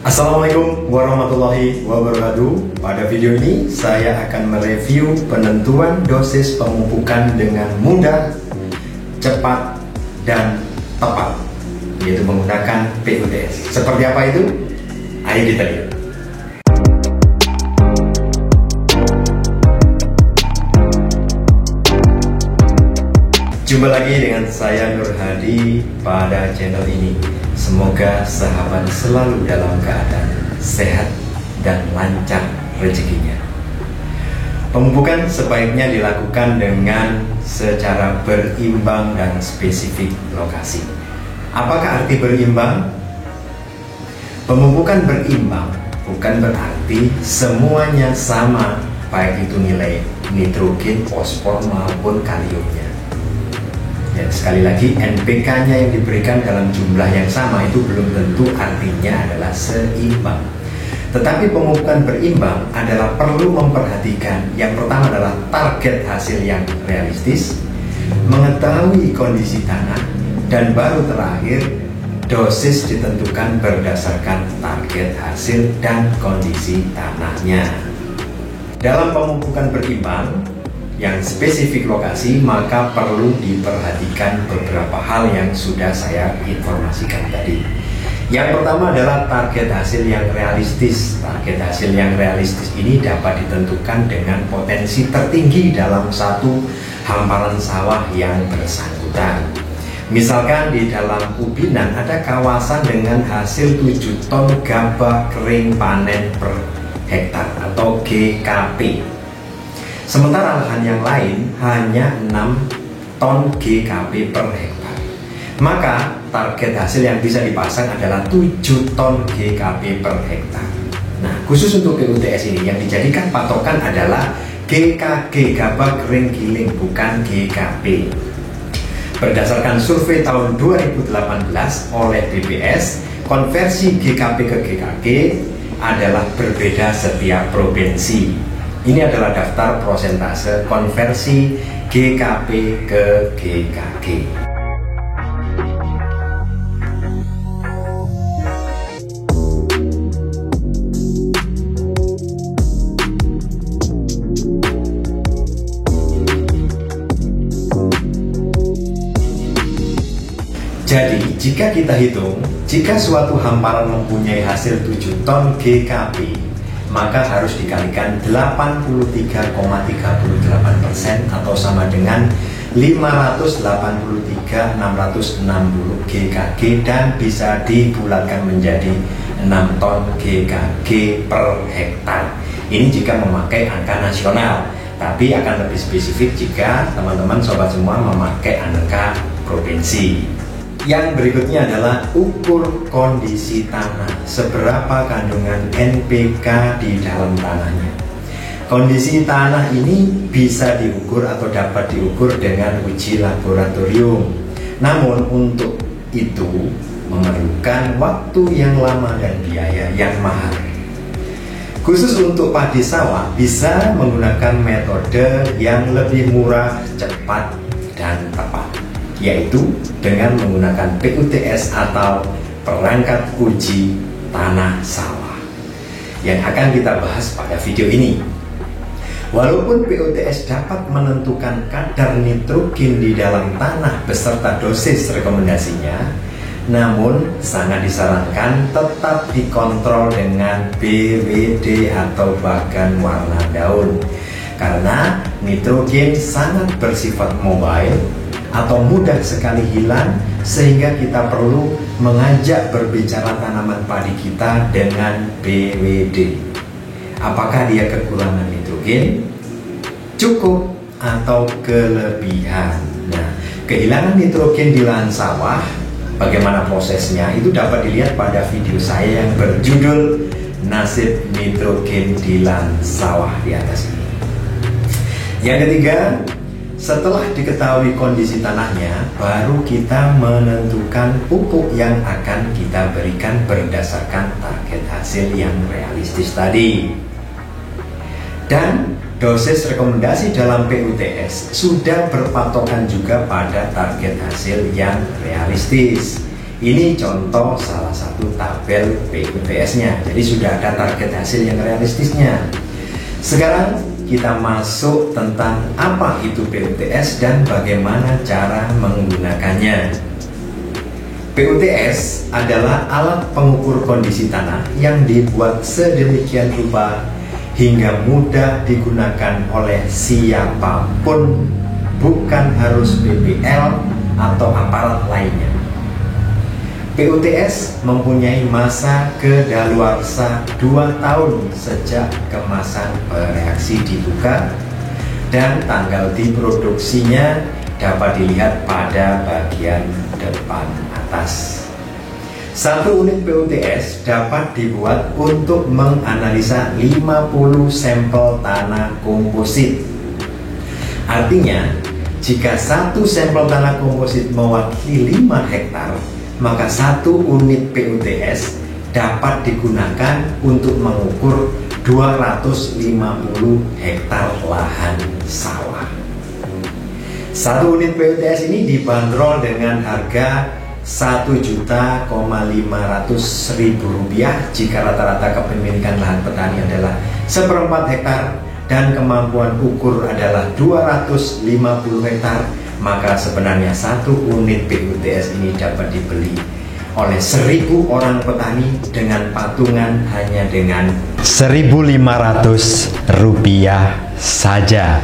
Assalamualaikum warahmatullahi wabarakatuh. Pada video ini saya akan mereview penentuan dosis pemupukan dengan mudah, cepat, dan tepat, yaitu menggunakan PUTS. Seperti apa itu? Ayo kita lihat. Jumpa lagi dengan saya Nur Hadi pada channel ini. Semoga sahabat selalu dalam keadaan sehat dan lancar rezekinya. Pemupukan sebaiknya dilakukan dengan secara berimbang dan spesifik lokasi. Apakah arti berimbang? Pemupukan berimbang bukan berarti semuanya sama, baik itu nilai nitrogen, fosfor maupun kaliumnya. Ya, sekali lagi, NPK-nya yang diberikan dalam jumlah yang sama itu belum tentu artinya adalah seimbang. Tetapi pemupukan berimbang adalah perlu memperhatikan yang pertama adalah target hasil yang realistis, mengetahui kondisi tanah, dan baru terakhir dosis ditentukan berdasarkan target hasil dan kondisi tanahnya. Dalam pemupukan berimbang yang spesifik lokasi, maka perlu diperhatikan beberapa hal yang sudah saya informasikan tadi. Yang pertama adalah target hasil yang realistis. Target hasil yang realistis ini dapat ditentukan dengan potensi tertinggi dalam satu hamparan sawah yang bersangkutan. Misalkan di dalam Ubinan ada kawasan dengan hasil 7 ton gabah kering panen per hektar atau GKP. Sementara lahan yang lain hanya 6 ton GKP per hektar. Maka target hasil yang bisa dipasang adalah 7 ton GKP per hektar. Nah, khusus untuk PUTS ini yang dijadikan patokan adalah GKG, gabah kering giling, bukan GKP. Berdasarkan survei tahun 2018 oleh BPS, konversi GKP ke GKG adalah berbeda setiap provinsi. Ini adalah daftar prosentase konversi GKP ke GKG. Jadi, jika kita hitung, jika suatu hamparan mempunyai hasil 7 ton GKP, maka harus dikalikan 83,38% atau sama dengan 583.660 GKG dan bisa dibulatkan menjadi 6 ton GKG per hektar. Ini jika memakai angka nasional, tapi akan lebih spesifik jika teman-teman sobat semua memakai angka provinsi. Yang berikutnya adalah ukur kondisi tanah, seberapa kandungan NPK di dalam tanahnya. Kondisi tanah ini bisa diukur atau dapat diukur dengan uji laboratorium. Namun untuk itu memerlukan waktu yang lama dan biaya yang mahal. Khusus untuk padi sawah bisa menggunakan metode yang lebih murah, cepat, dan tepat, yaitu dengan menggunakan PUTS atau perangkat uji tanah sawah yang akan kita bahas pada video ini. Walaupun PUTS dapat menentukan kadar nitrogen di dalam tanah beserta dosis rekomendasinya, namun sangat disarankan tetap dikontrol dengan BWD atau bagan warna daun, karena nitrogen sangat bersifat mobile atau mudah sekali hilang, sehingga kita perlu mengajak berbicara tanaman padi kita dengan BWD. Apakah dia kekurangan nitrogen, cukup, atau kelebihan? Nah, kehilangan nitrogen di lahan sawah, bagaimana prosesnya? Itu dapat dilihat pada video saya yang berjudul Nasib Nitrogen di Lahan Sawah di atas ini. Yang ketiga, setelah diketahui kondisi tanahnya, baru kita menentukan pupuk yang akan kita berikan berdasarkan target hasil yang realistis tadi. Dan dosis rekomendasi dalam PUTS sudah berpatokan juga pada target hasil yang realistis. Ini contoh salah satu tabel PUTS-nya. Jadi sudah ada target hasil yang realistisnya. Sekarang kita masuk tentang apa itu PUTS dan bagaimana cara menggunakannya. PUTS adalah alat pengukur kondisi tanah yang dibuat sedemikian rupa hingga mudah digunakan oleh siapapun, bukan harus BPL atau aparat lainnya. PUTS mempunyai masa kedaluarsa 2 tahun sejak kemasan bereaksi dibuka, dan tanggal diproduksinya dapat dilihat pada bagian depan atas. 1 unit PUTS dapat dibuat untuk menganalisa 50 sampel tanah komposit. Artinya, jika 1 sampel tanah komposit mewakili 5 hektar, maka 1 unit PUTS dapat digunakan untuk mengukur 250 hektar lahan sawah. 1 unit PUTS ini dibanderol dengan harga Rp1.500.000 jika rata-rata kepemilikan lahan petani adalah 1/4 hektar dan kemampuan ukur adalah 250 hektar. Maka sebenarnya 1 unit PUTS ini dapat dibeli oleh 1.000 orang petani dengan patungan hanya dengan Rp1.500 saja.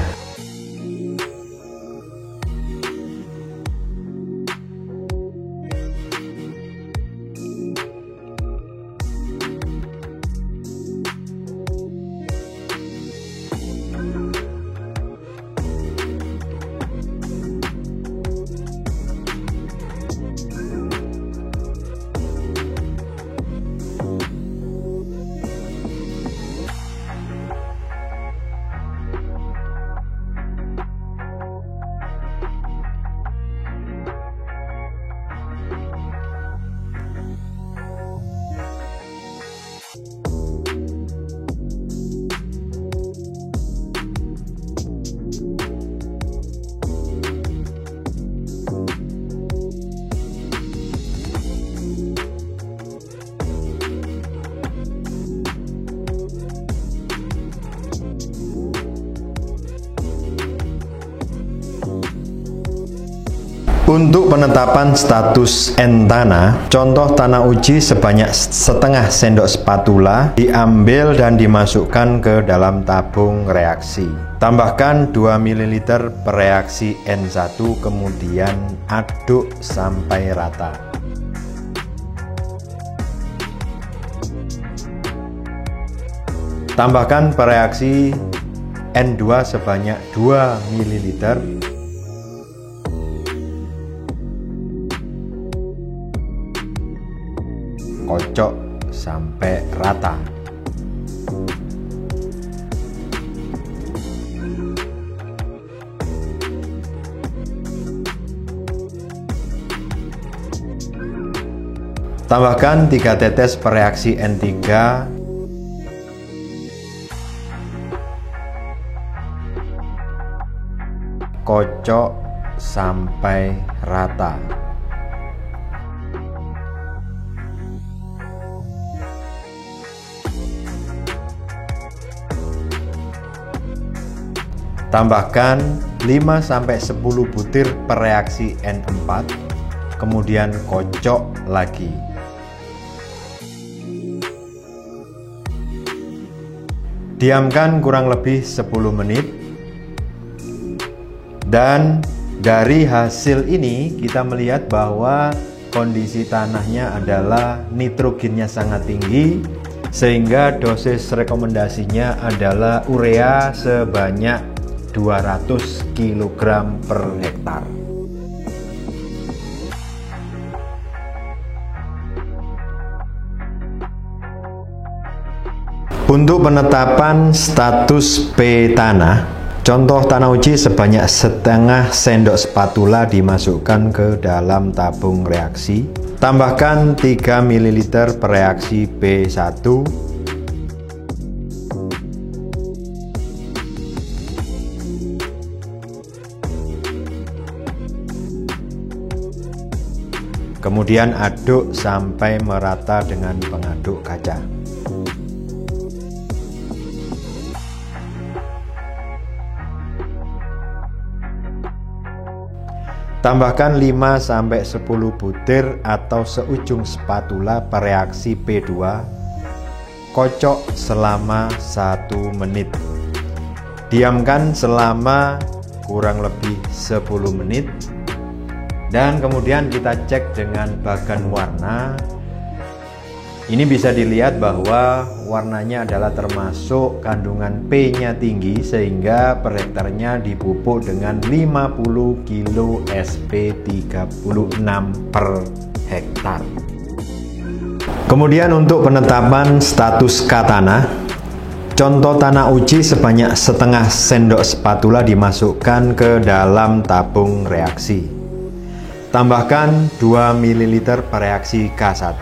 Untuk penetapan status N tanah, contoh tanah uji sebanyak setengah sendok spatula diambil dan dimasukkan ke dalam tabung reaksi. Tambahkan 2 ml per reaksi N1, kemudian aduk sampai rata. Tambahkan per reaksi N2 sebanyak 2 ml. Kocok sampai rata. Tambahkan 3 tetes per reaksi N3. Kocok sampai rata. Tambahkan 5-10 butir per reaksi N4, kemudian kocok lagi. Diamkan kurang lebih 10 menit. Dan dari hasil ini kita melihat bahwa kondisi tanahnya adalah nitrogennya sangat tinggi, sehingga dosis rekomendasinya adalah urea sebanyak 200 kg per hektar. Untuk penetapan status P tanah, contoh tanah uji sebanyak setengah sendok spatula dimasukkan ke dalam tabung reaksi. Tambahkan 3 ml per reaksi P1. Kemudian aduk sampai merata dengan pengaduk kaca. Tambahkan 5-10 butir atau seujung spatula pereaksi P2. Kocok selama 1 menit. Diamkan selama kurang lebih 10 menit. Dan kemudian kita cek dengan bagan warna. Ini bisa dilihat bahwa warnanya adalah termasuk kandungan P-nya tinggi, sehingga per hektarnya dipupuk dengan 50 kilo SP36 per hektar. Kemudian untuk penetapan status K tanah, contoh tanah uji sebanyak setengah sendok spatula dimasukkan ke dalam tabung reaksi. Tambahkan 2 ml pereaksi K1.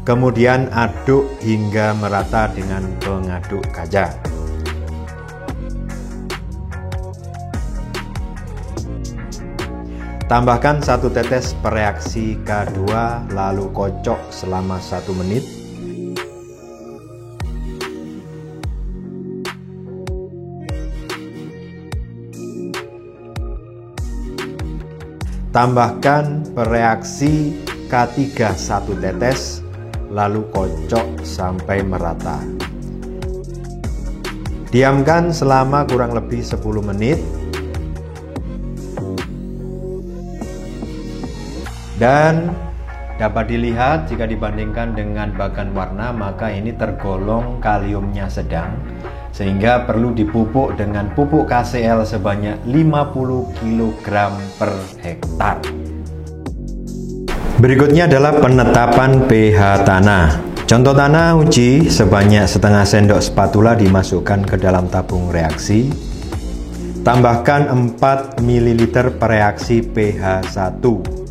Kemudian aduk hingga merata dengan pengaduk kaca. Tambahkan 1 tetes pereaksi K2 lalu kocok selama 1 menit. Tambahkan pereaksi K3 1 tetes lalu kocok sampai merata. Diamkan selama kurang lebih 10 menit. Dan dapat dilihat jika dibandingkan dengan bagan warna, maka ini tergolong kaliumnya sedang, sehingga perlu dipupuk dengan pupuk KCl sebanyak 50 kg per hektar. Berikutnya adalah penetapan pH tanah. Contoh tanah uji sebanyak setengah sendok spatula dimasukkan ke dalam tabung reaksi. Tambahkan 4 ml pereaksi pH 1.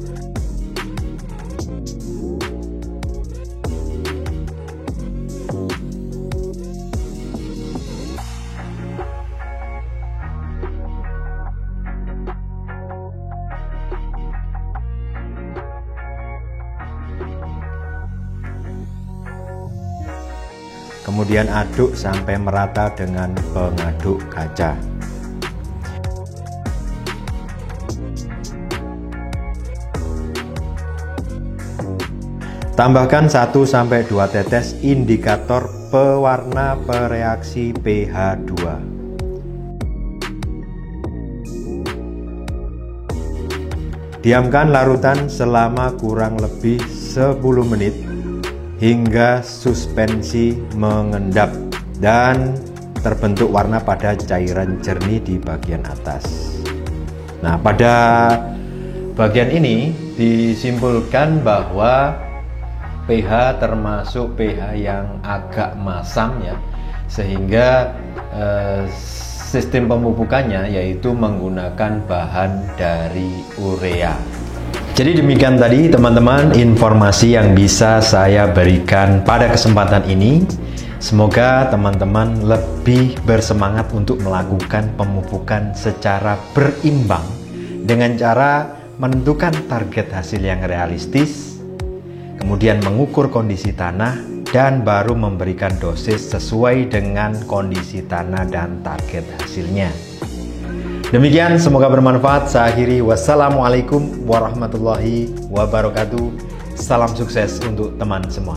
Kemudian aduk sampai merata dengan pengaduk kaca. Tambahkan 1-2 tetes indikator pewarna pereaksi pH 2. Diamkan larutan selama kurang lebih 10 menit hingga suspensi mengendap dan terbentuk warna pada cairan jernih di bagian atas. Nah, pada bagian ini disimpulkan bahwa pH termasuk pH yang agak masam ya, sehingga sistem pemupukannya yaitu menggunakan bahan dari urea. Jadi demikian tadi teman-teman informasi yang bisa saya berikan pada kesempatan ini. Semoga teman-teman lebih bersemangat untuk melakukan pemupukan secara berimbang dengan cara menentukan target hasil yang realistis, kemudian mengukur kondisi tanah, dan baru memberikan dosis sesuai dengan kondisi tanah dan target hasilnya. Demikian, semoga bermanfaat. Saya akhiri. Wassalamualaikum warahmatullahi wabarakatuh. Salam sukses untuk teman semua.